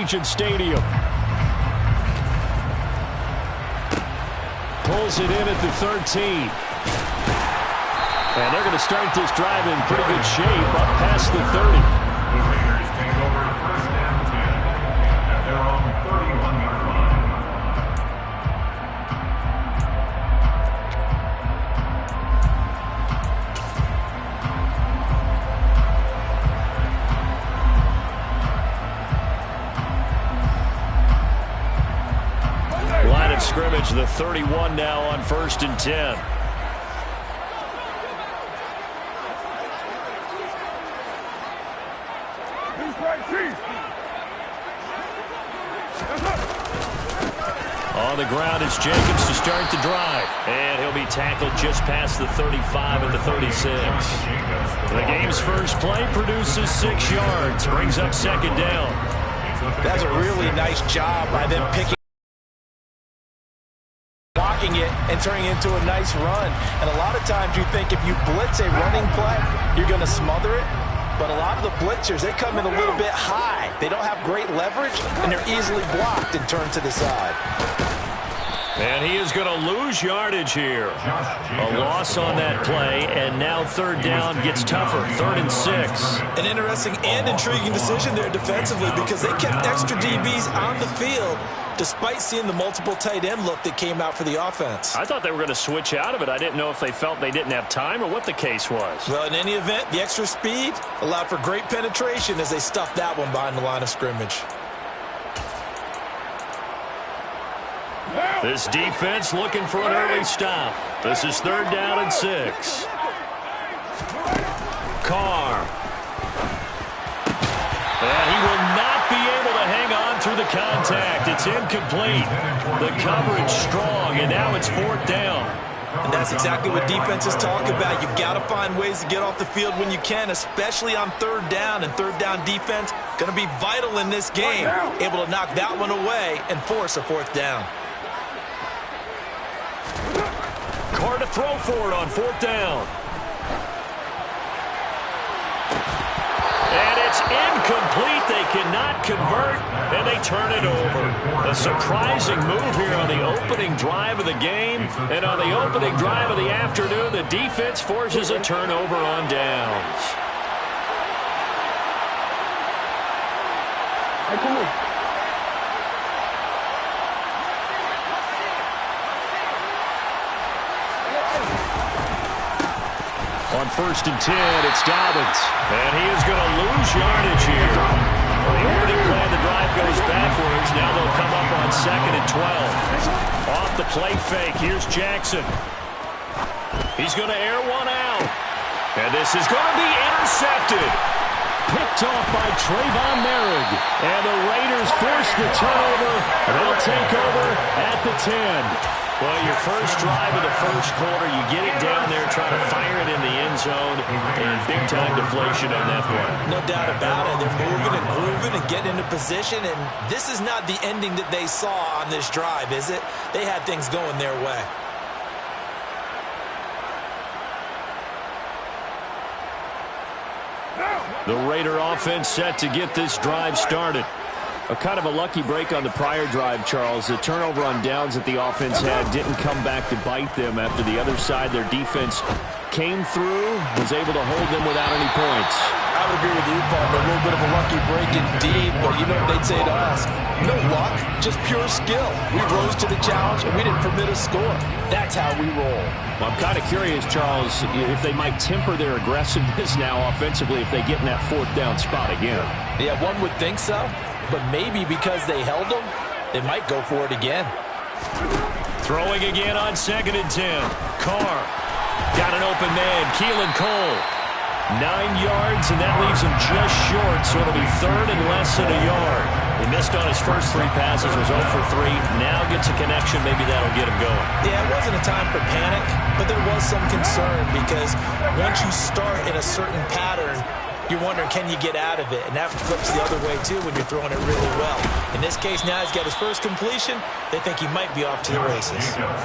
Allegiant Stadium. Pulls it in at the 13. And they're going to start this drive in pretty good shape up past the 30. The Raiders take over first and 10 at their own 31-yard line. Line of scrimmage, the 31 now on first and 10. On the ground is Jacobs to start the drive. And he'll be tackled just past the 35 and the 36. The game's first play produces 6 yards. Brings up second down. That's a really nice job by them blocking it and turning it into a nice run. And a lot of times you think if you blitz a running play, you're going to smother it. But a lot of the blitzers, they come in a little bit high. They don't have great leverage, and they're easily blocked and turned to the side. And he is going to lose yardage here. A loss on that play, and now third down gets tougher. 3rd and 6. An interesting and intriguing decision there defensively because they kept extra DBs on the field despite seeing the multiple tight end look that came out for the offense. I thought they were going to switch out of it. I didn't know if they felt they didn't have time or what the case was. Well, in any event, the extra speed allowed for great penetration as they stuffed that one behind the line of scrimmage. This defense looking for an early stop. This is 3rd down and 6. Carr. And he will not be able to hang on through the contact. It's incomplete. The coverage strong, and now it's 4th down. And that's exactly what defenses talk about. You've got to find ways to get off the field when you can, especially on 3rd down. And 3rd down defense going to be vital in this game. Able to knock that one away and force a 4th down. Carr to throw for it on 4th down. And it's incomplete. They cannot convert, and they turn it over. A surprising move here on the opening drive of the game. And on the opening drive of the afternoon, the defense forces a turnover on downs. On 1st and 10, it's Dobbins. And he is going to lose yardage here. The opening play of the drive goes backwards. Now they'll come up on 2nd and 12. Off the play fake, here's Jackson. He's going to air one out. And this is going to be intercepted. Picked off by Trayvon Merrick. And the Raiders force the turnover. They'll take over at the 10. Well, your first drive of the first quarter, you get it down there, try to fire it in the end zone, and big-time deflation on that one. No doubt about it. They're moving and grooving and getting into position, and this is not the ending that they saw on this drive, is it? They had things going their way. The Raider offense set to get this drive started. A kind of a lucky break on the prior drive, Charles. The turnover on downs that the offense had didn't come back to bite them after the other side. Their defense came through, was able to hold them without any points. I would agree with you, Paul. A little bit of a lucky break indeed, but you know what they'd say to us? No luck, just pure skill. We rose to the challenge, and we didn't permit a score. That's how we roll. Well, I'm kind of curious, Charles, if they might temper their aggressiveness now offensively if they get in that 4th down spot again. Yeah, one would think so. But maybe because they held them, they might go for it again. Throwing again on 2nd and 10. Carr got an open man. Keelan Cole. 9 yards, and that leaves him just short, so it'll be 3rd and less than a yard. He missed on his first 3 passes, was 0 for 3. Now gets a connection. Maybe that'll get him going. Yeah, it wasn't a time for panic, but there was some concern because once you start in a certain pattern, you're wondering, can you get out of it? And that flips the other way, too, when you're throwing it really well. In this case, now he's got his first completion. They think he might be off to the races.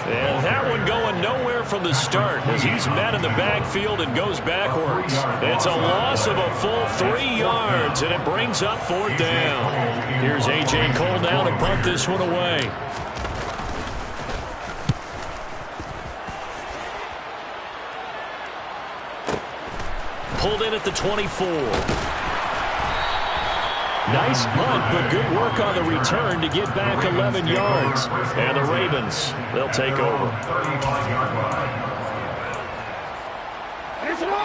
And that one going nowhere from the start as he's met in the backfield and goes backwards. It's a loss of a full 3 yards, and it brings up 4th down. Here's A.J. Cole now to punt this one away. Pulled in at the 24. Nice punt, but good work on the return to get back 11 yards. And the Ravens, they'll take over.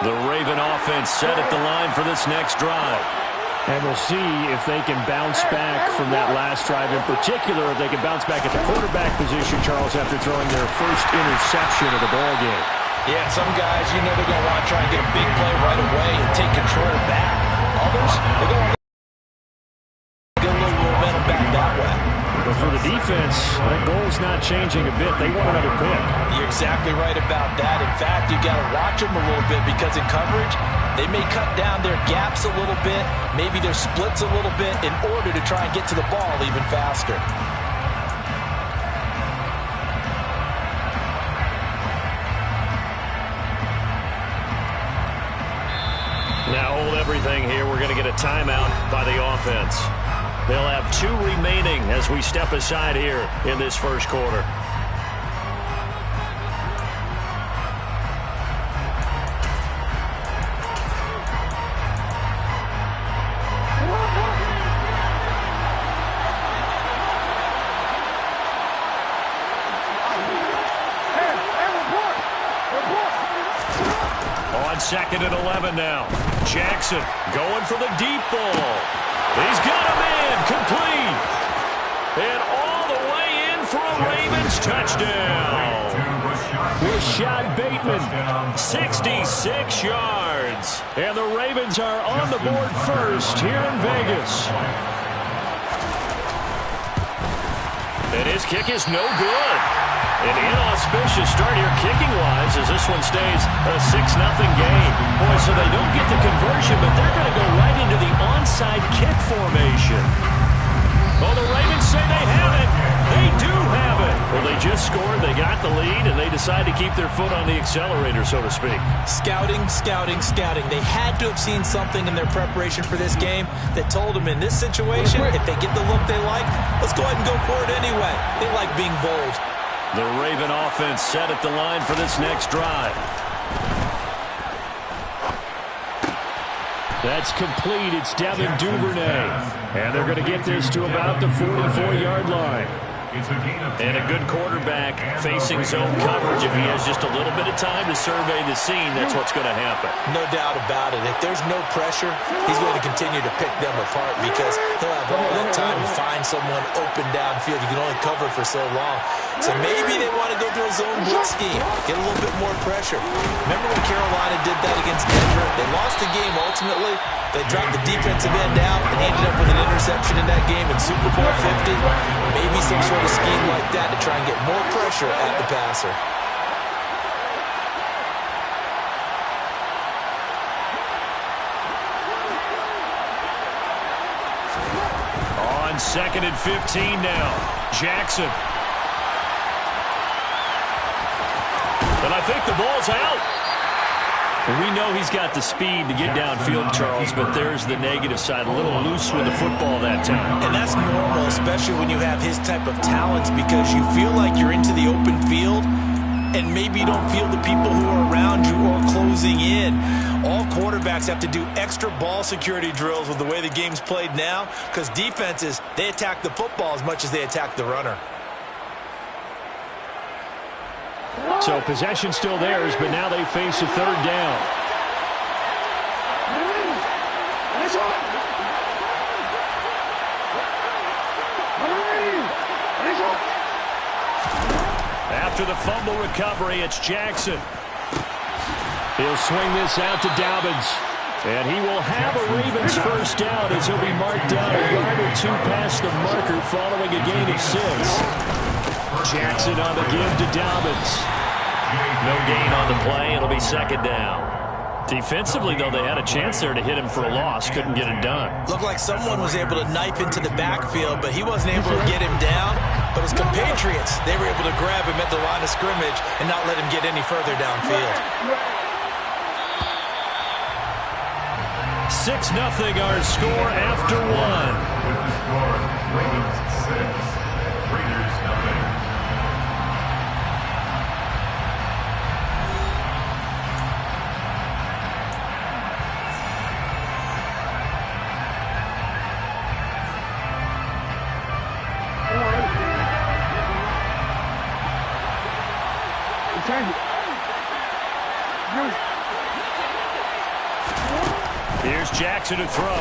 The Raven offense set at the line for this next drive. And we'll see if they can bounce back from that last drive. In particular, if they can bounce back at the quarterback position, Charles, after throwing their first interception of the ballgame. Yeah, some guys, you know they're going to want to try and get a big play right away and take control back. Others, they're going to get a little momentum back that way. But for the defense, that goal's not changing a bit. They want another pick. You're exactly right about that. In fact, you got to watch them a little bit because in coverage, they may cut down their gaps a little bit, maybe their splits a little bit in order to try and get to the ball even faster. Now hold everything here. We're going to get a timeout by the offense. They'll have 2 remaining as we step aside here in this first quarter. On 2nd and 11 now. Jackson going for the deep ball. He's got a man complete. And all the way in for a Ravens touchdown. Rashad Bateman, 66 yards. And the Ravens are on the board first here in Vegas. And his kick is no good. An inauspicious start here kicking-wise as this one stays a 6-0 game. Boy, so they don't get the conversion, but they're going to go right into the onside kick formation. Oh, the Ravens say they have it. They do have it. Well, they just scored, they got the lead, and they decide to keep their foot on the accelerator, so to speak. Scouting, scouting, scouting. They had to have seen something in their preparation for this game that told them in this situation, if they get the look they like, let's go ahead and go for it anyway. They like being bold. The Raven offense set at the line for this next drive. That's complete. It's Devin Duvernay. And they're going to get this to about the 44-yard line. And a good quarterback facing zone coverage. If he has just a little bit of time to survey the scene, that's what's going to happen. No doubt about it. If there's no pressure, he's going to continue to pick them apart because he'll have all that time to find someone open downfield. You can only cover for so long. So maybe they want to go to a zone blitz scheme, get a little bit more pressure. Remember when Carolina did that against Denver? They lost the game ultimately. They dropped the defensive end out and ended up with an interception in that game in Super Bowl 50. Maybe some sort of scheme like that to try and get more pressure at the passer. On 2nd and 15 now. Jackson. And I think the ball's out. And we know he's got the speed to get downfield, Charles, but there's the negative side. A little loose with the football that time. And that's normal, especially when you have his type of talents, because you feel like you're into the open field and maybe you don't feel the people who are around you or closing in. All quarterbacks have to do extra ball security drills with the way the game's played now because defenses, they attack the football as much as they attack the runner. So possession still theirs, but now they face a 3rd down. After the fumble recovery, it's Jackson. He'll swing this out to Dobbins. And he will have a Ravens first down as he'll be marked down a yard or 2 past the marker following a gain of 6. Jackson on the give to Dobbins. No gain on the play. It'll be 2nd down. Defensively, though, they had a chance there to hit him for a loss. Couldn't get it done. Looked like someone was able to knife into the backfield, but he wasn't able to get him down. But his compatriots, they were able to grab him at the line of scrimmage and not let him get any further downfield. 6-0 our score after one. With the score, Ravens 6, Raiders 0. Here's Jackson to throw.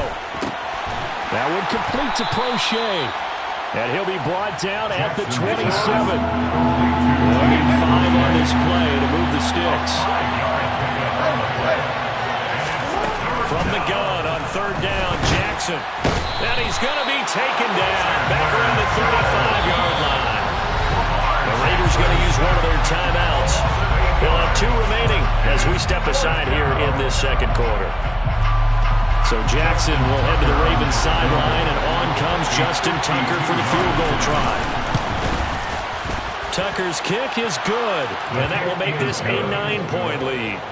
That would complete to Prochet. And he'll be brought down at the 27. They'll need 5 on this play to move the sticks. From the gun on 3rd down, Jackson. And he's going to be taken down back around the 35-yard line. The Raiders going to use one of their timeouts. They'll have 2 remaining as we step aside here in this second quarter. So Jackson will head to the Ravens sideline, and on comes Justin Tucker for the field goal try. Tucker's kick is good, and that will make this a 9-point lead.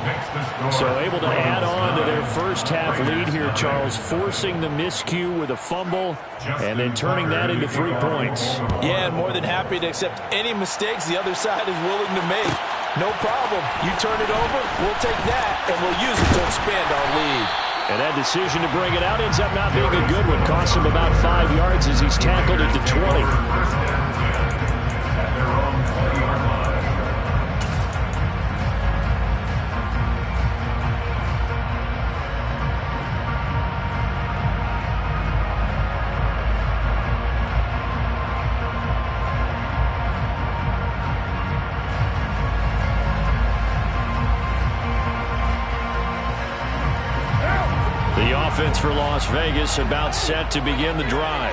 So able to add on to their first half lead here, Charles, forcing the miscue with a fumble and then turning that into 3 points. Yeah, and more than happy to accept any mistakes the other side is willing to make. No problem. You turn it over, we'll take that, and we'll use it to expand our lead. And that decision to bring it out ends up not being a good one. Cost him about 5 yards as he's tackled at the 20. Offense for Las Vegas about set to begin the drive.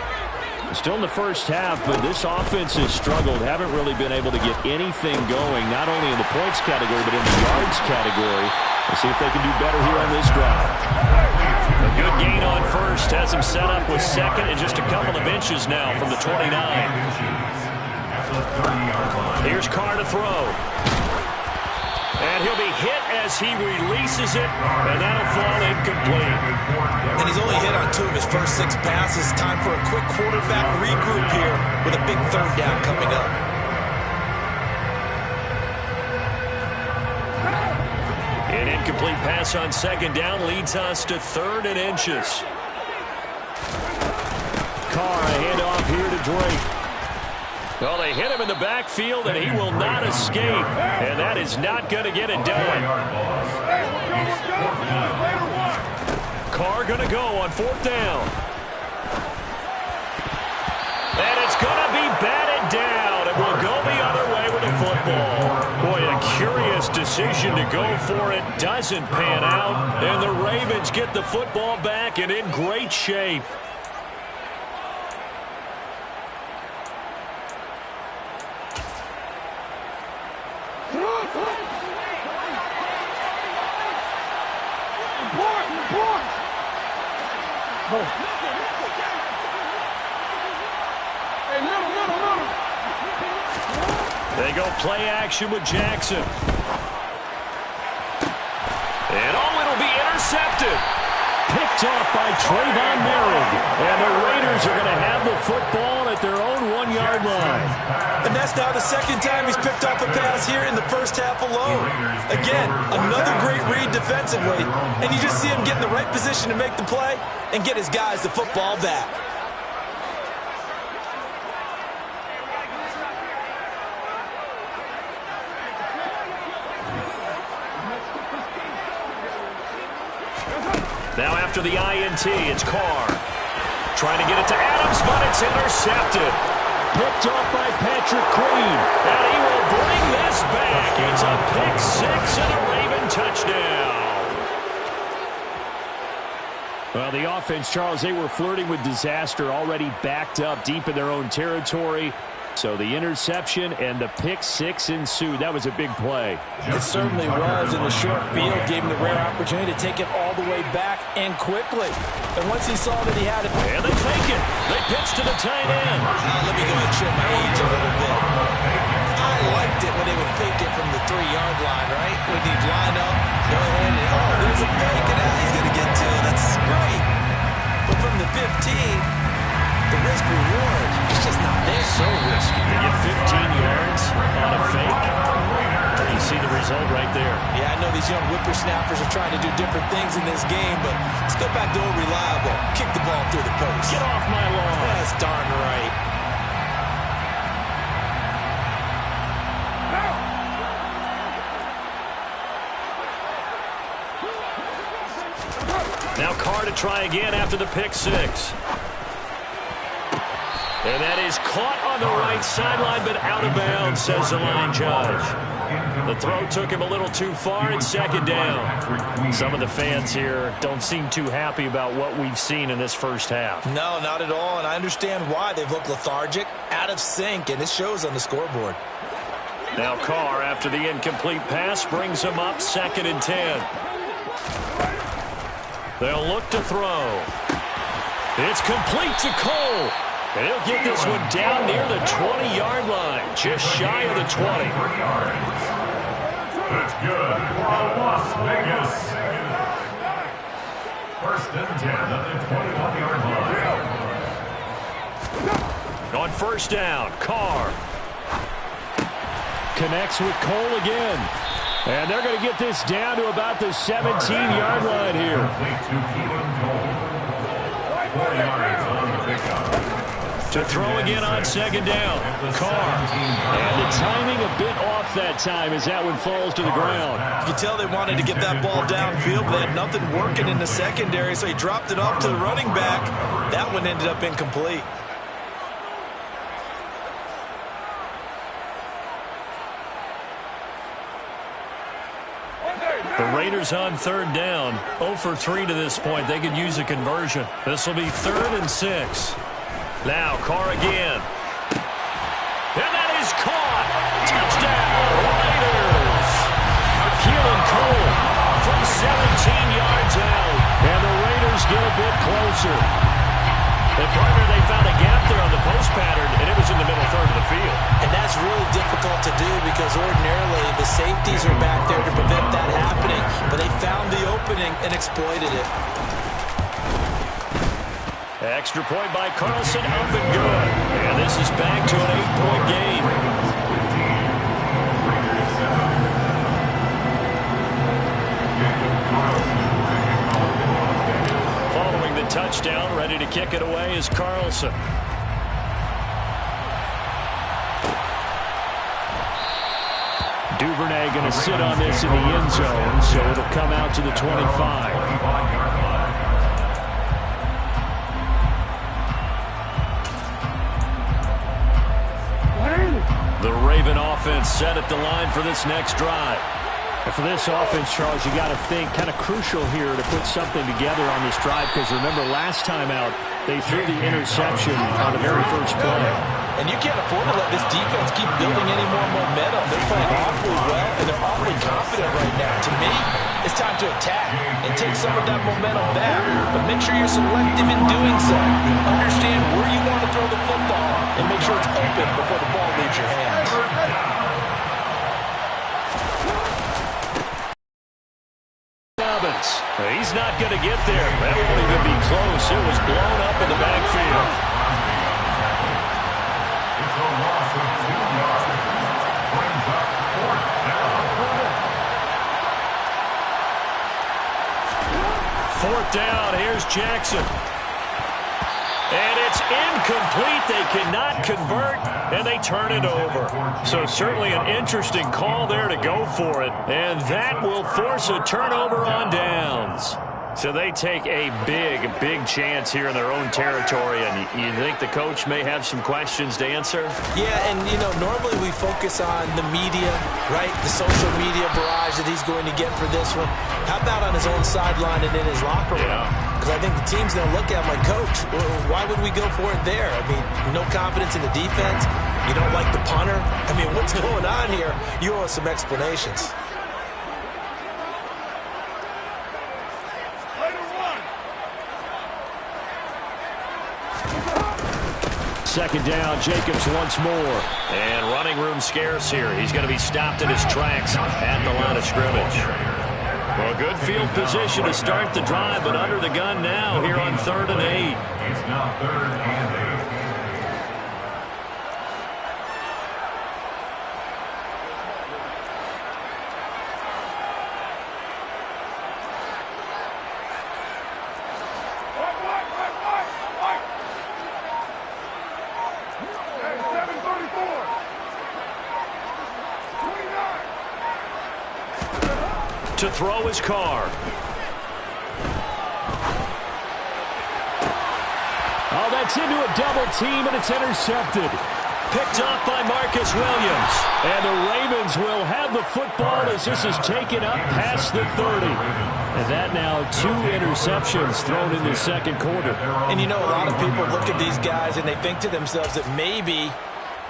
Still in the first half, but this offense has struggled. Haven't really been able to get anything going, not only in the points category, but in the yards category. We'll see if they can do better here on this drive. A good gain on first has him set up with second and just a couple of inches now from the 29. Here's Carr to throw. And he'll be hit as he releases it, and that'll fall incomplete. And he's only hit on 2 of his first 6 passes. Time for a quick quarterback regroup here with a big 3rd down coming up. An incomplete pass on 2nd down leads us to 3rd and inches. Carr, a handoff here to Drake. Well, they hit him in the backfield, and he will not escape. And that is not going to get it done. Carr going to go on 4th down. And it's going to be batted down. It will go the other way with the football. Boy, a curious decision to go for it. Doesn't pan out. And the Ravens get the football back and in great shape. They go play action with Jackson. And it'll be intercepted. Picked off by Trayvon Merritt. And the Raiders are going to have the football at their own 1-yard line. And that's now the 2nd time he's picked off a pass here in the first half alone. Again, another great read defensively. And you just see him get in the right position to make the play and get his guys the football back. Now after the INT, it's Carr. Trying to get it to Adams, but it's intercepted. Picked off by Patrick Queen. And he will bring this back. It's a pick-6 and a Raven touchdown. Well, the offense, Charles, they were flirting with disaster, already backed up deep in their own territory. So the interception and the pick six ensued. That was a big play. It certainly was, and the short field gave him the rare opportunity to take it all the way back and quickly. And once he saw that he had it... And they fake it. They pitch to the tight end. Let me go ahead and show my age a little bit. I liked it when they would fake it from the 3-yard line, right? When he'd line up, go ahead and, oh, there's a fake, and now he's going to get 2. That's great. But from the 15... the risk reward is just not there. So risky. To get 15 yards on a fake. You see the result right there. Yeah, I know these young whippersnappers are trying to do different things in this game, but let's go back to old reliable. Kick the ball through the post. Get off my lawn. That's darn right. Now Carr to try again after the pick six. And that is caught on the right sideline, but out of bounds, says the line judge. The throw took him a little too far. It's second down. Some of the fans here don't seem too happy about what we've seen in this first half. No, not at all, and I understand why. They've looked lethargic, out of sync, and it shows on the scoreboard. Now Carr, after the incomplete pass, brings him up 2nd and 10. They'll look to throw. It's complete to Cole. And he'll get this one down near the 20-yard line, just shy of the 20. That's good for Las Vegas. 1st and 10 at the 21-yard line. On 1st down, Carr connects with Cole again. And they're going to get this down to about the 17-yard line here. 4 yards on the pickup. To throw again on 2nd down, Carr. And the timing a bit off that time as that one falls to the ground. You can tell they wanted to get that ball downfield, but they had nothing working in the secondary, so he dropped it off to the running back. That one ended up incomplete. The Raiders on 3rd down, 0 for 3 to this point. They could use a conversion. This will be 3rd and 6. Now Carr again. And that is caught. Touchdown, Raiders. Keelan Cole from 17 yards out. And the Raiders get a bit closer. And partner, they found a gap there on the post pattern, and it was in the middle third of the field. And that's really difficult to do because ordinarily the safeties are back there to prevent that happening. But they found the opening and exploited it. Extra point by Carlson, up and good. And this is back to an 8-point game. Following the touchdown, ready to kick it away is Carlson. Duvernay going to sit on this in the end zone, so it'll come out to the 25. The Raven offense set at the line for this next drive. And for this offense, Charles, you got to think kind of crucial here to put something together on this drive because remember last time out they threw the interception on the very first play. And you can't afford to let this defense keep building any more momentum. They're playing awfully well, and they're awfully confident right now. To me, it's time to attack and take some of that momentum back. But make sure you're selective in doing so. Understand where you want to throw the football and make sure it's open before the ball leaves your hands. He's not going to get there. That won't even be close. It was blown up in the backfield. It's a loss of 2 yards. Brings up 4th down. 4th down. Here's Jackson. And it's incomplete. They cannot convert, and they turn it over. So certainly an interesting call there to go for it. And that will force a turnover on downs. So they take a big chance here in their own territory. And you think the coach may have some questions to answer? Yeah, and, you know, normally we focus on the media, right? The social media barrage that he's going to get for this one. How about on his own sideline and in his locker room? Because I think the team's going to look at him like, Coach, why would we go for it there? I mean, no confidence in the defense. You don't like the punter? I mean, what's going on here? You owe us some explanations. Second down, Jacobs once more. And running room scarce here. He's going to be stopped in his tracks at the line of scrimmage. Well, good field position to start the drive, but under the gun now here on 3rd and 8. It's now 3rd and 8. To throw his car. Oh, that's into a double team, and it's intercepted. Picked off by Marcus Williams. And the Ravens will have the football as this is taken up past the 30. And that now 2 interceptions thrown in the second quarter. And you know, a lot of people look at these guys and they think to themselves that maybe,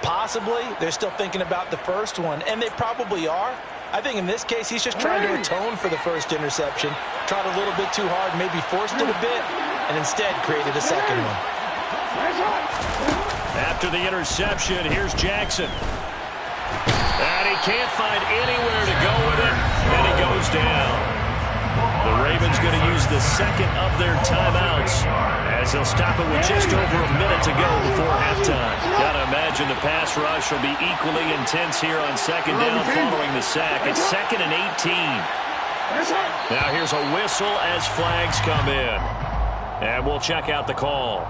possibly, they're still thinking about the first one. And they probably are. I think in this case, he's just trying to atone for the first interception. Tried a little bit too hard, maybe forced it a bit, and instead created a second one. After the interception, here's Jackson. And he can't find anywhere to go with it, and he goes down. The Ravens going to use the second of their timeouts as they'll stop it with just over a minute to go before halftime. Got to imagine the pass rush will be equally intense here on second down following the sack. It's 2nd and 18. Now here's a whistle as flags come in. And we'll check out the call.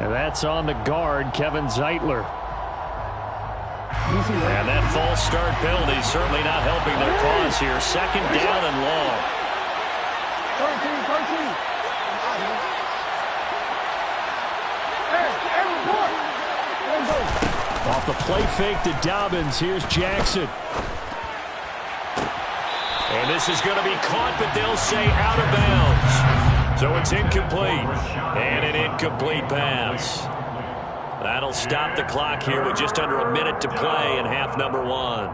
And that's on the guard, Kevin Zeitler. And that false start penalty certainly not helping their cause here. 2nd down and long. 13. Off the play fake to Dobbins, here's Jackson. And this is going to be caught, but they'll say out of bounds. So it's incomplete. And an incomplete pass. That'll stop the clock here with just under a minute to play in half number 1.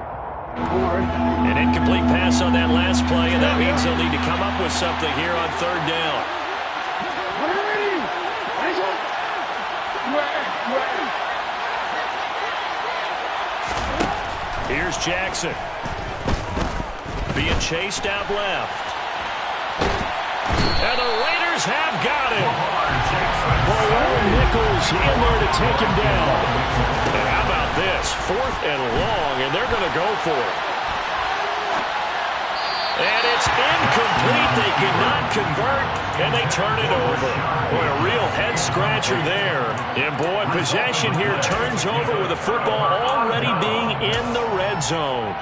An incomplete pass on that last play, and that means they'll need to come up with something here on 3rd down. Here's Jackson. Being chased out left. And the Raiders have got him. Nichols in there to take him down. And how about this? 4th and long, and they're going to go for it. And it's incomplete. They cannot convert, and they turn it over. Boy, a real head-scratcher there. And, boy, possession here turns over with the football already being in the red zone.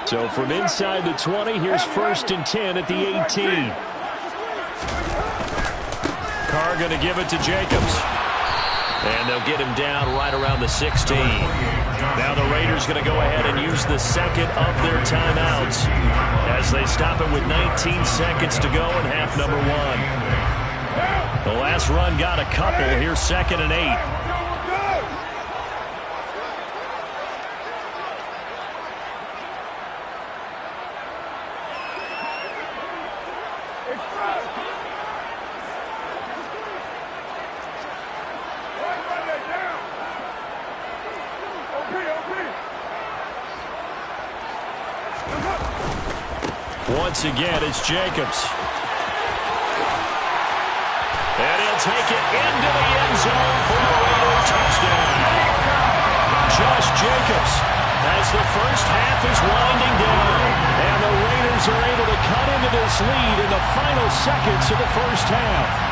So from inside the 20, here's 1st and 10 at the 18. Carr going to give it to Jacobs. And they'll get him down right around the 16. Now the Raiders going to go ahead and use the second of their timeouts as they stop it with 19 seconds to go in half number 1. The last run got a couple. Here's 2nd and 8. Once again, it's Jacobs. And he'll take it into the end zone for a Raider touchdown. Josh Jacobs as the first half is winding down. And the Raiders are able to cut into this lead in the final seconds of the first half.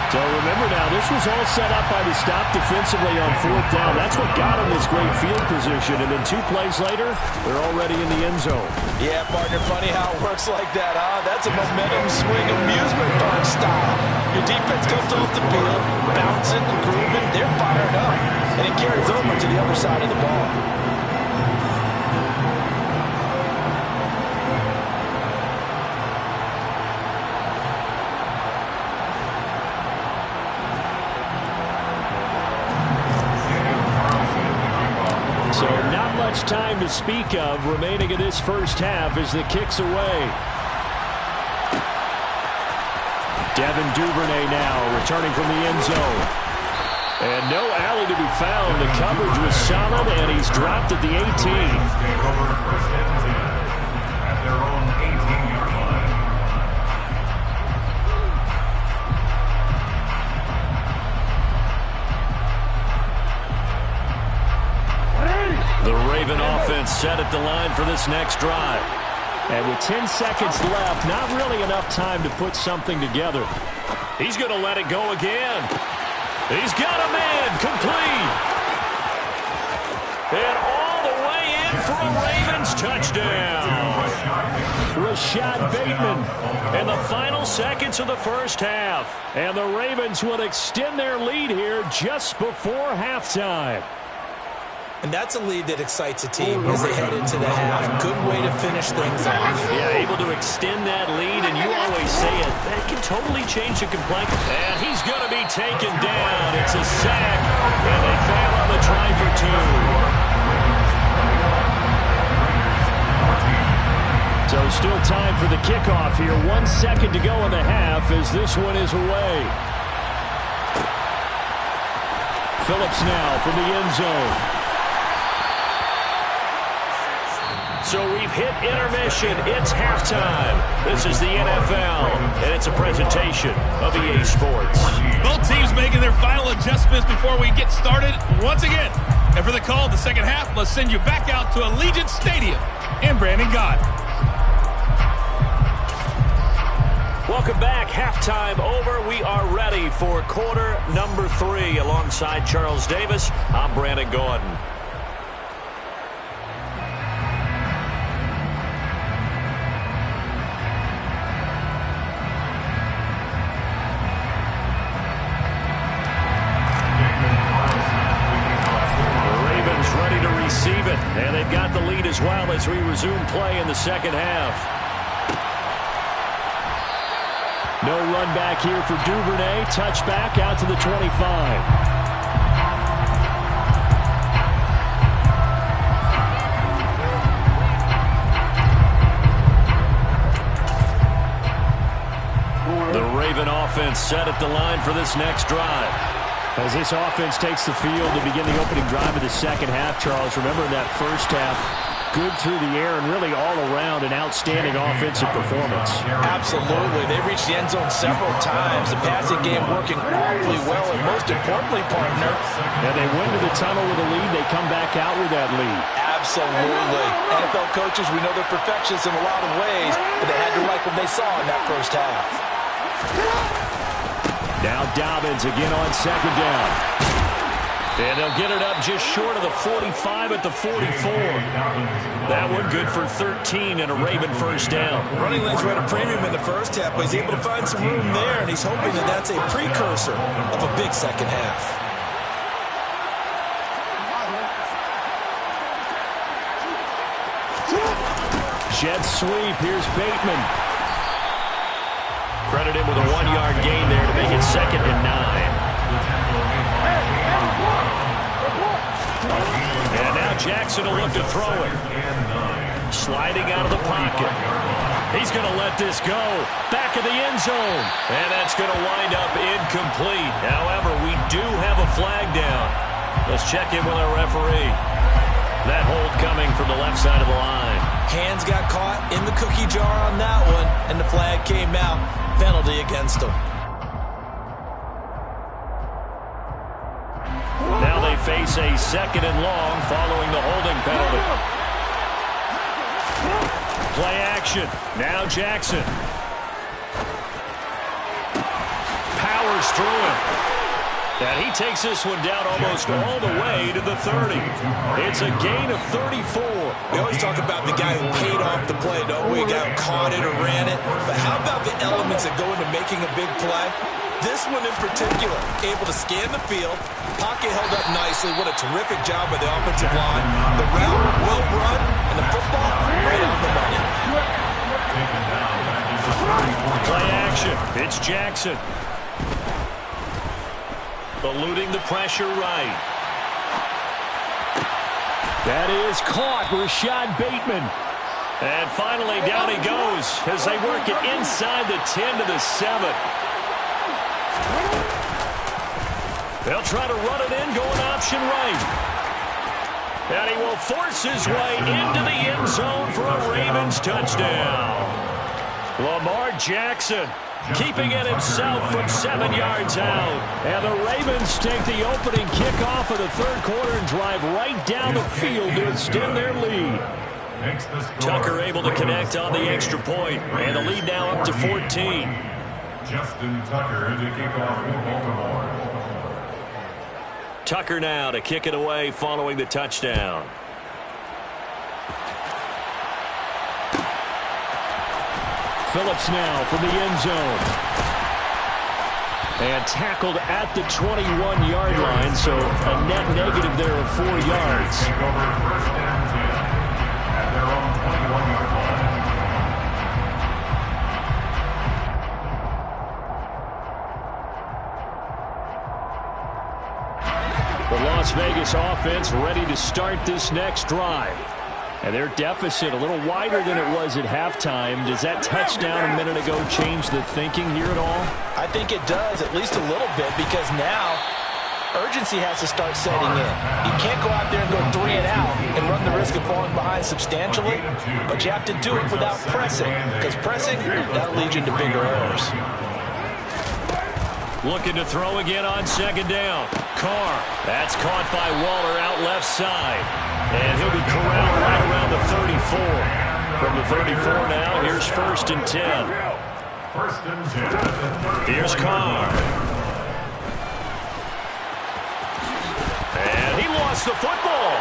So remember now, this was all set up by the stop defensively on 4th down. That's what got them this great field position. And then 2 plays later, they're already in the end zone. Yeah, partner, funny how it works like that, huh? That's a momentum swing amusement park style. Your defense comes off the field, bouncing and grooving. They're fired up. And it carries over to the other side of the ball. much time to speak of remaining in this first half as the kick's away. Devin Duvernay now returning from the end zone. And no alley to be found. The coverage was solid, and he's dropped at the 18. At their own 18-yard line. The Raven offense set at the line for this next drive. And with 10 seconds left, not really enough time to put something together. He's going to let it go again. He's got a man complete. And all the way in for a Ravens touchdown. Rashad Bateman. In the final seconds of the first half. And the Ravens will extend their lead here just before halftime. And that's a lead that excites a team as they head into the half. Good way to finish things off. Yeah, able to extend that lead, and you always say it, that can totally change the complexion. And he's going to be taken down. It's a sack, and they fail on the try for two. So still time for the kickoff here. 1 second to go in the half as this one is away. Phillips now from the end zone. So we've hit intermission. It's halftime. This is the NFL, and it's a presentation of EA Sports. Both teams making their final adjustments before we get started once again. And for the call of the second half, let's send you back out to Allegiant Stadium in Brandon God. Welcome back. Halftime over. We are ready for quarter number 3. Alongside Charles Davis, I'm Brandon Gordon. And they've got the lead as well as we resume play in the second half. No run back here for Duvernay. Touchback out to the 25. The Raven offense set at the line for this next drive. As this offense takes the field to begin the opening drive of the second half, Charles, remember in that first half, good through the air and really all around an outstanding offensive performance. Absolutely. They reached the end zone several times. The passing game working awfully well, and most importantly, partner. And they went to the tunnel with a lead. They come back out with that lead. Absolutely. NFL coaches, we know they're perfectionists in a lot of ways, but they had to like what they saw in that first half. Now Dobbins again on second down. And they'll get it up just short of the 45 at the 44. That one good for 13 and a Raven first down. Running lanes were at a premium in the first half, but he's able to find some room there, and he's hoping that that's a precursor of a big second half. Jet sweep. Here's Bateman. Credit him with a 1-yard gain there to make it 2nd and 9. And now Jackson will look to throw it. Sliding out of the pocket. He's going to let this go. Back of the end zone. And that's going to wind up incomplete. However, we do have a flag down. Let's check in with our referee. That hold coming from the left side of the line. Hands got caught in the cookie jar on that one, and the flag came out. Penalty against him. Now they face a 2nd and long following the holding penalty. Play action. Now Jackson. Powers through him. And he takes this one down almost all the way to the 30. It's a gain of 34. We always talk about the guy who paid off the play, don't we? A guy who caught it or ran it. But how about the elements that go into making a big play? This one in particular, able to scan the field, pocket held up nicely. What a terrific job by the offensive line. The route well run, and the football right on the money. Play action. It's Jackson. Eluding the pressure right. That is caught. Rashad Bateman. And finally, down he goes as they work it inside the 10 to the 7. They'll try to run it in, going option right. And he will force his way into the end zone for a Ravens touchdown. Lamar Jackson keeping it himself from 7 yards out. And the Ravens take the opening kickoff of the third quarter and drive right down the field to extend their lead. Tucker able to connect on the extra point, and the lead now up to 14. Justin Tucker to kick off for Baltimore. Tucker now to kick it away following the touchdown. Phillips now from the end zone. And tackled at the 21-yard line, so a net negative there of 4 yards. Take over first and 10 at their own 21-yard line. The Las Vegas offense ready to start this next drive. And their deficit a little wider than it was at halftime. Does that touchdown a minute ago change the thinking here at all? I think it does, at least a little bit, because now urgency has to start setting in. You can't go out there and go 3 and out and run the risk of falling behind substantially, but you have to do it without pressing, because pressing, that'll lead you into bigger errors. Looking to throw again on second down. Carr. That's caught by Waller out left side. And he'll be corralled right around the 34. From the 34 now, here's first and 10. First and 10. Here's Carr. And he lost the football.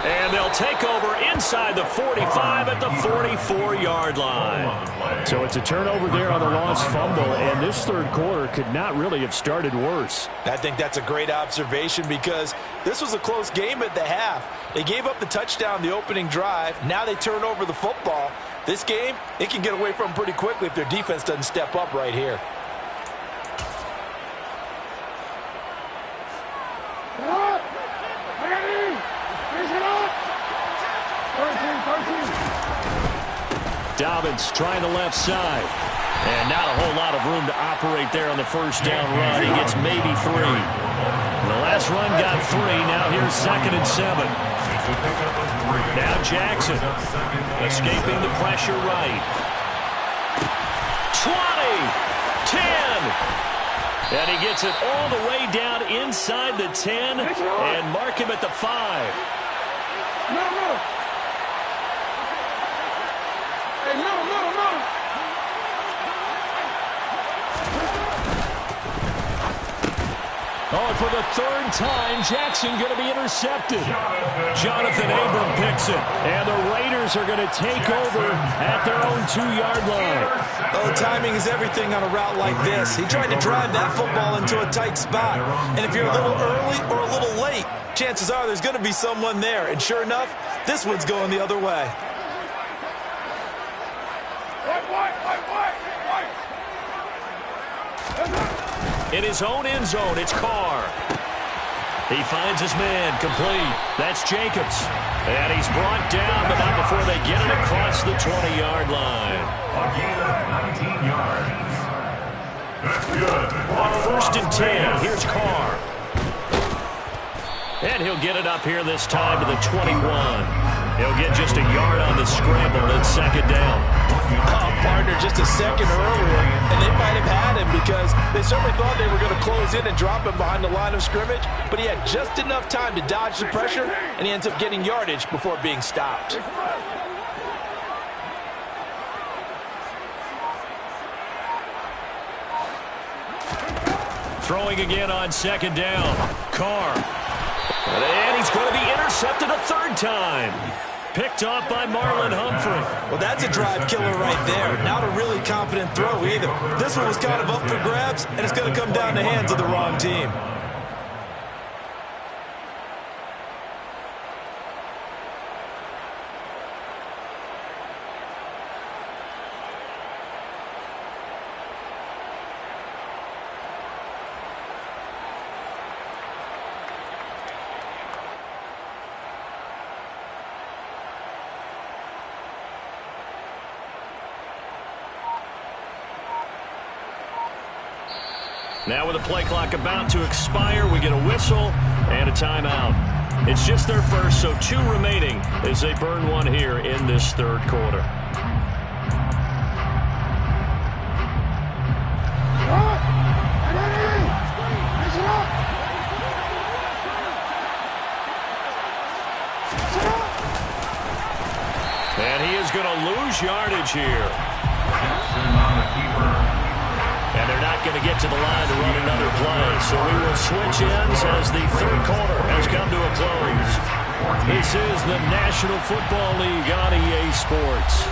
And they'll take over inside the 45 at the 44-yard line. So it's a turnover there on the lost fumble, and this third quarter could not really have started worse. I think that's a great observation because this was a close game at the half. They gave up the touchdown the opening drive. Now they turn over the football. This game, they can get away from pretty quickly if their defense doesn't step up right here. Dobbins trying the left side. And not a whole lot of room to operate there on the first down run. He gets maybe 3. The last run got 3. Now here's second and 7. Now Jackson escaping the pressure right. 20, 10. And he gets it all the way down inside the 10 and mark him at the 5. Oh, for the third time, Jackson going to be intercepted. Jonathan Abram picks it. And the Raiders are going to take over at their own 2-yard line. Oh, timing is everything on a route like this. He tried to drive that football into a tight spot. And if you're a little early or a little late, chances are there's going to be someone there. And sure enough, this one's going the other way. In his own end zone, it's Carr. He finds his man, complete. That's Jacobs. And he's brought down, but not before they get it across the 20-yard line. A gain of 19 yards. That's good. On first and 10, here's Carr. And he'll get it up here this time to the 21. He'll get just a yard on the scramble at second down. Oh, partner, just a second earlier, and they might have had him because they certainly thought they were going to close in and drop him behind the line of scrimmage, but he had just enough time to dodge the pressure, and he ends up getting yardage before being stopped. Throwing again on second down. Carr. And he's going to be intercepted a third time. Picked off by Marlon Humphrey. Well, that's a drive killer right there. Not a really confident throw either. This one was kind of up for grabs, and it's going to come down the hands of the wrong team. Now with the play clock about to expire, we get a whistle and a timeout. It's just their first, so 2 remaining as they burn one here in this third quarter. And he is going to lose yardage here. And they're not going to get to the line to run another play. So we will switch ends as the third quarter has come to a close. This is the National Football League on EA Sports.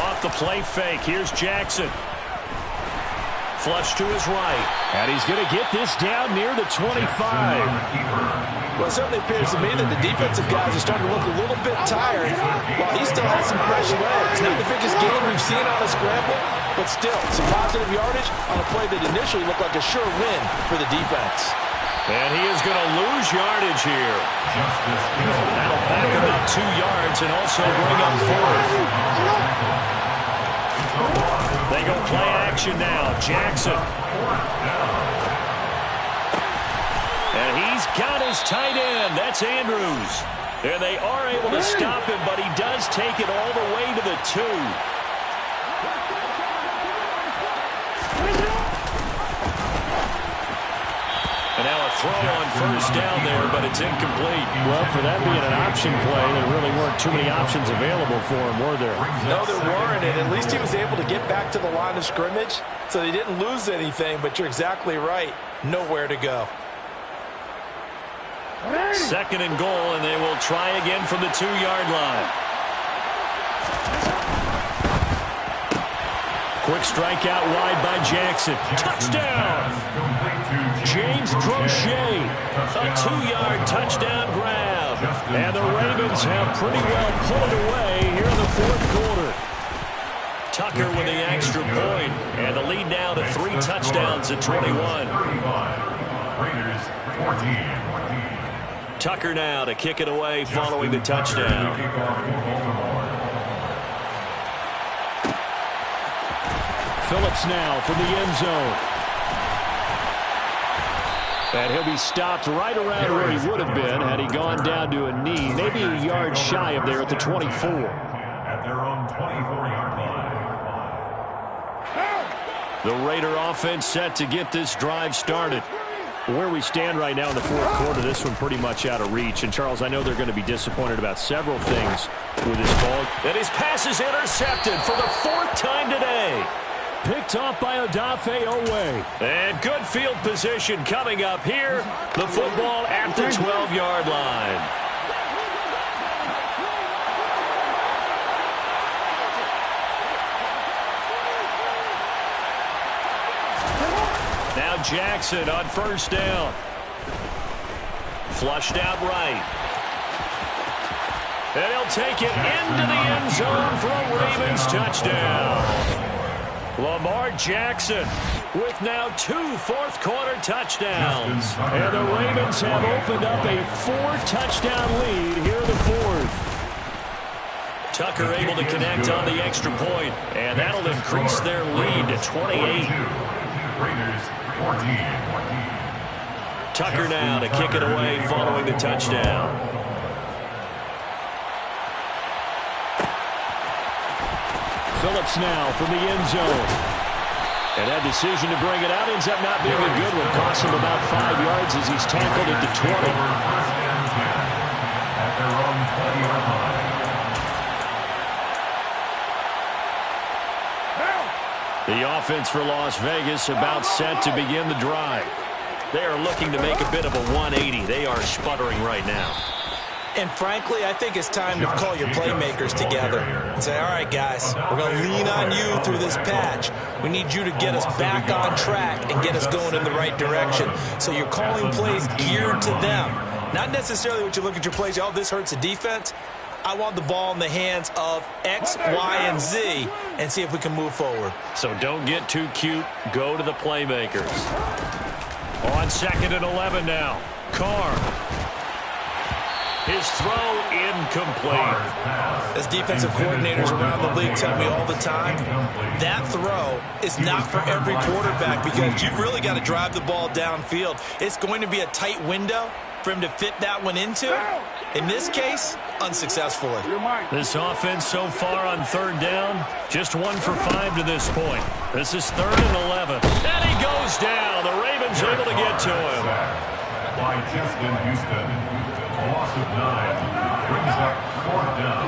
Off the play fake. Here's Jackson. Flush to his right. And he's going to get this down near the 25. Well, it certainly appears to me that the defensive guys are starting to look a little bit tired while he still has some fresh legs. Not the biggest game we've seen on a scramble, but still some positive yardage on a play that initially looked like a sure win for the defense. And he is going to lose yardage here. That'll back him up 2 yards and also bring up 4th. They go play action now. Jackson. And he's got his tight end. That's Andrews. And they are able to stop him, but he does take it all the way to the 2. And now a throw on first down there, but it's incomplete. Well, for that being an option play, there really weren't too many options available for him, were there? No, there weren't, and at least he was able to get back to the line of scrimmage, so they didn't lose anything, but you're exactly right. Nowhere to go. 2nd and goal, and they will try again from the 2-yard line. Quick strike out wide by Jackson. Touchdown! James Crochet, a 2-yard touchdown grab. And the Ravens have pretty well pulled away here in the 4th quarter. Tucker with the extra point, and the lead now to 3 touchdowns at 21. Tucker now to kick it away following the touchdown. Phillips now from the end zone. And he'll be stopped right around where he would have been had he gone down to a knee, maybe a yard shy of there at the 24. At their own 24-yard line. The Raider offense set to get this drive started. Where we stand right now in the 4th quarter, this one pretty much out of reach. And, Charles, I know they're going to be disappointed about several things with this ball. And his pass is intercepted for the 4th time today. Picked off by Odafe Owe. And good field position coming up here. The football at the 12-yard line. Now Jackson on first down. Flushed out right. And he'll take it into the end zone for a Ravens touchdown. Lamar Jackson with now 2 fourth-quarter touchdowns. And the Ravens have opened up a 4-touchdown lead here in the 4th. Tucker able to connect on the extra point, and that'll increase their lead to 28. Tucker now to kick it away following the touchdown. Phillips now from the end zone. And that decision to bring it out ends up not being a good one. Costs him about 5 yards as he's tackled at the 20. At their own 20-yard line. The offense for Las Vegas about set to begin the drive. They are looking to make a bit of a 180. They are sputtering right now. And frankly, I think it's time to call your playmakers together and say, all right, guys, we're going to lean on you through this patch. We need you to get us back on track and get us going in the right direction. So you're calling plays geared to them. Not necessarily what you look at your plays, oh, this hurts the defense. I want the ball in the hands of X, Y, and Z and see if we can move forward. So don't get too cute. Go to the playmakers. On 2nd and 11 now. Carr. His throw incomplete. As defensive coordinators around the league tell me all the time, that throw is not for every quarterback because you've really got to drive the ball downfield. It's going to be a tight window for him to fit that one into. In this case, unsuccessfully. This offense so far on third down, just 1 for 5 to this point. This is 3rd and 11. And he goes down. The Ravens able to get to him. By Justin Houston. A loss of 9. Brings up 4th down.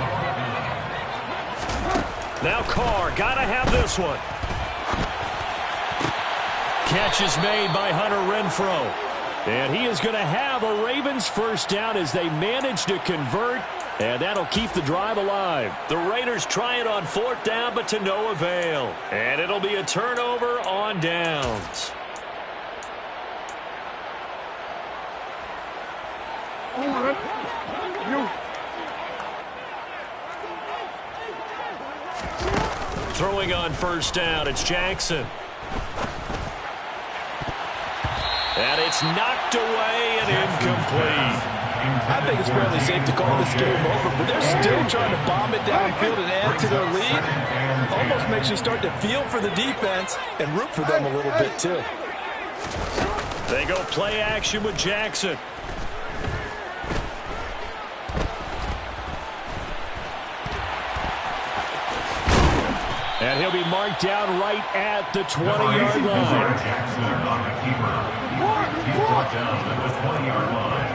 Now Carr, got to have this one. Catch is made by Hunter Renfrow. And he is going to have a Ravens first down as they manage to convert. And that'll keep the drive alive. The Raiders try it on 4th down, but to no avail. And it'll be a turnover on downs. Throwing on first down, it's Jackson. And it's knocked away and incomplete. I think it's fairly safe to call this game over, but they're still trying to bomb it downfield and add to their lead. Almost makes you start to feel for the defense and root for them a little bit, too. They go play action with Jackson. And he'll be marked down right at the 20-yard line. Jackson on the keeper. He's brought down at the 20-yard line.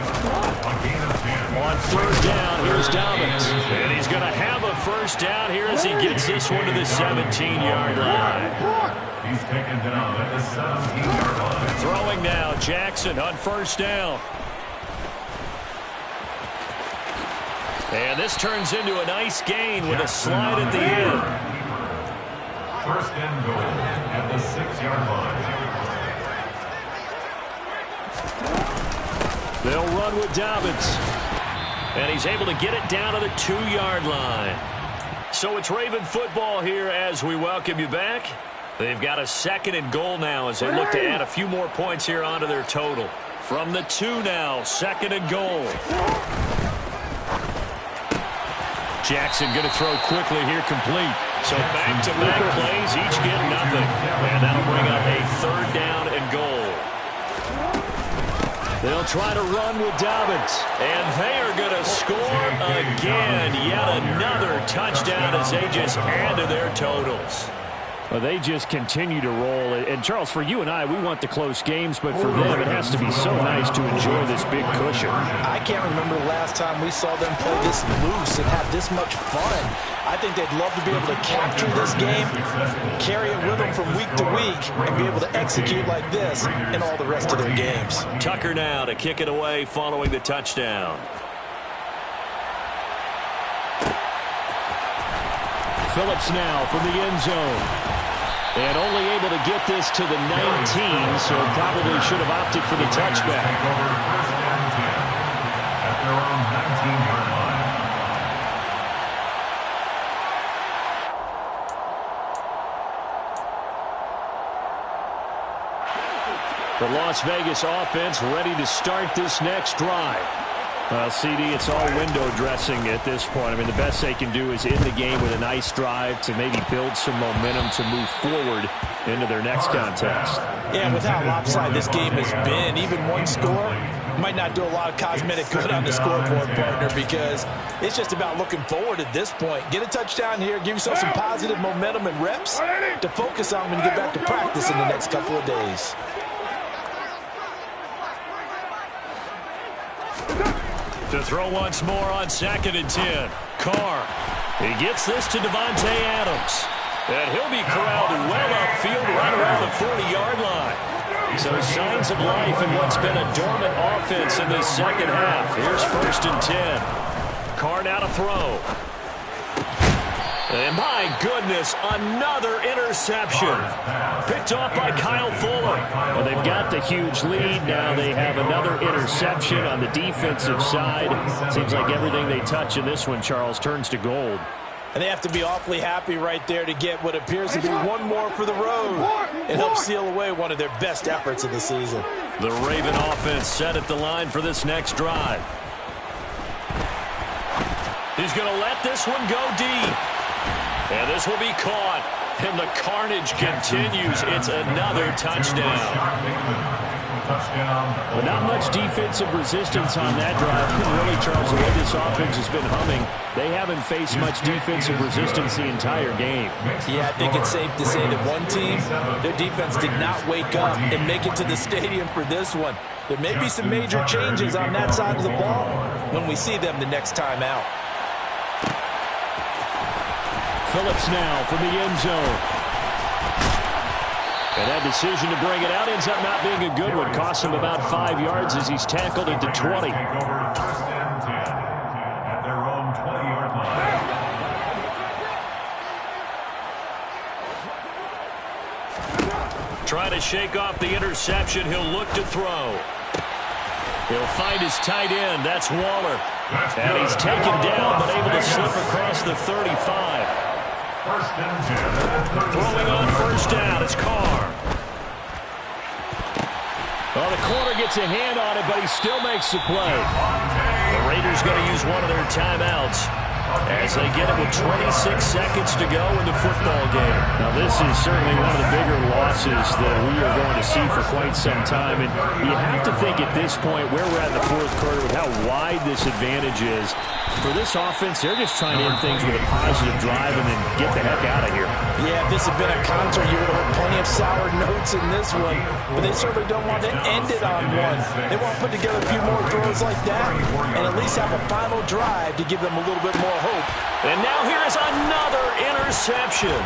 A gain of 10. On 3rd down, here's Dobbins. And he's going to have a first down here as he gets this one to the 17-yard line. He's taken down at the 17-yard line. Throwing now, Jackson on first down. And this turns into a nice gain with a slide at the end. First and goal at the 6-yard line. They'll run with Dobbins. And he's able to get it down to the 2-yard line. So it's Raven football here as we welcome you back. They've got a 2nd and goal now as they look to add a few more points here onto their total. From the 2 now, 2nd and goal. Jackson going to throw quickly here, complete. So back-to-back plays, each get nothing. And that'll bring up a 3rd down and goal. They'll try to run with Dobbins. And they are going to score again. Yet another touchdown as they just add to their totals. Well, they just continue to roll. And, Charles, for you and I, we want the close games, but for them, it has to be so nice to enjoy this big cushion. I can't remember the last time we saw them play this loose and have this much fun. I think they'd love to be able to capture this game, carry it with them from week to week, and be able to execute like this in all the rest of their games. Tucker now to kick it away following the touchdown. Phillips now from the end zone. And only able to get this to the 19, so probably should have opted for the touchback. Take over first and 10 at their own 19-yard line. The Las Vegas offense ready to start this next drive. Well, CD, it's all window dressing at this point. I mean, the best they can do is end the game with a nice drive to maybe build some momentum to move forward into their next contest. Yeah, with how lopsided this game has been, even one score might not do a lot of cosmetic good on the scoreboard, partner, because it's just about looking forward at this point. Get a touchdown here, give yourself some positive momentum and reps to focus on when you get back to practice in the next couple of days. To throw once more on 2nd and 10. Carr. He gets this to Devontae Adams. And he'll be corralled well upfield right around the 40-yard line. So signs of life in what's been a dormant offense in this second half. Here's 1st and 10. Carr now to throw. And my goodness, another interception. Picked off by Kyle Fuller. Well, they've got the huge lead. Now they have another interception on the defensive side. Seems like everything they touch in this one, Charles, turns to gold. And they have to be awfully happy right there to get what appears to be one more for the road and help seal away one of their best efforts of the season. The Raven offense set at the line for this next drive. He's going to let this one go deep. And this will be caught. And the carnage continues. It's another touchdown. But not much defensive resistance on that drive. Really, Charles, the way this offense has been humming, they haven't faced much defensive resistance the entire game. Yeah, I think it's safe to say that one team, their defense did not wake up and make it to the stadium for this one. There may be some major changes on that side of the ball when we see them the next time out. Phillips now from the end zone. And that decision to bring it out ends up not being a good one. Costs him about 5 yards as he's tackled into 20. At their own 20-yard line. Trying to shake off the interception. He'll look to throw. He'll find his tight end. That's Waller. And he's taken down, but able to slip across the 35. Throwing on first down, it's Carr. Well, the corner gets a hand on it, but he still makes the play. The Raiders going to use one of their timeouts as they get it with 26 seconds to go in the football game. Now, this is certainly one of the bigger losses that we are going to see for quite some time. And you have to think at this point where we're at in the fourth quarter with how wide this advantage is. For this offense, they're just trying to end things with a positive drive and then get the heck out of here. Yeah, if this had been a concert, you would have heard plenty of sour notes in this one. But they certainly don't want to end it on one. They want to put together a few more throws like that and at least have a final drive to give them a little bit more hope. And now here is another interception.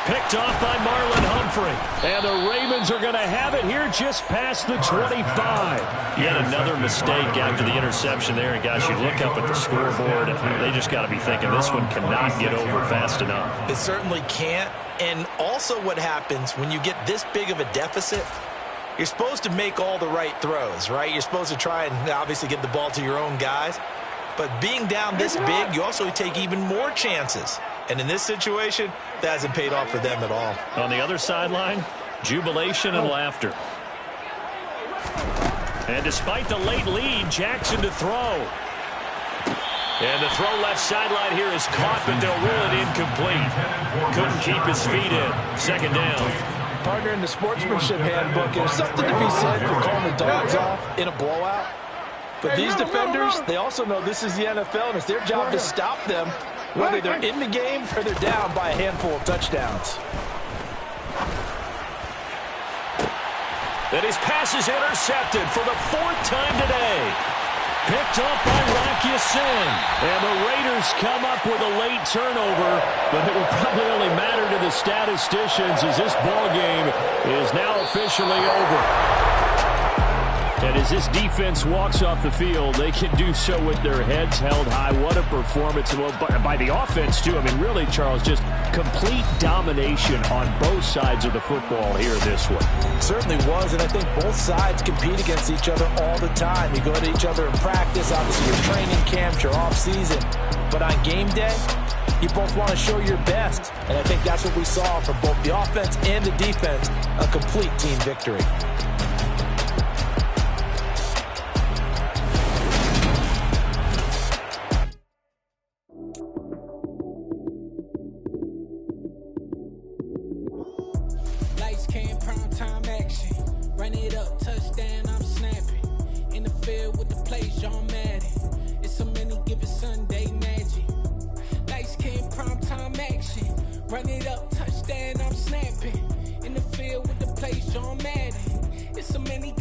Picked off by Marlon Humphrey. And the Ravens are going to have it here just past the 25. Yet another mistake after the interception there. And, gosh, you look up at the scoreboard, and they just got to be thinking this one cannot get over fast enough. It certainly can't. And also what happens when you get this big of a deficit, you're supposed to make all the right throws, right? You're supposed to try and obviously get the ball to your own guys. But being down this big, you also take even more chances. And in this situation, that hasn't paid off for them at all. On the other sideline, jubilation and laughter. And despite the late lead, Jackson to throw. And the throw left sideline here is caught, but they'll rule it incomplete. Couldn't keep his feet in. Second down. Partner, in the sportsmanship handbook, there's something to be said for calling the dogs off in a blowout. But these defenders, they also know this is the NFL, and it's their job to stop them, whether they're in the game or they're down by a handful of touchdowns. And his pass is intercepted for the fourth time today. Picked up by Rocky Sin. And the Raiders come up with a late turnover, but it will probably only matter to the statisticians as this ball game is now officially over. And as this defense walks off the field, they can do so with their heads held high. What a performance by the offense, too. I mean, really, Charles, just complete domination on both sides of the football here this one. Certainly was, and I think both sides compete against each other all the time. You go to each other in practice, obviously your training camps, your off-season. But on game day, you both want to show your best. And I think that's what we saw from both the offense and the defense, a complete team victory. Run it up, touchdown, I'm snapping. In the field with the play, John Madden. It's so many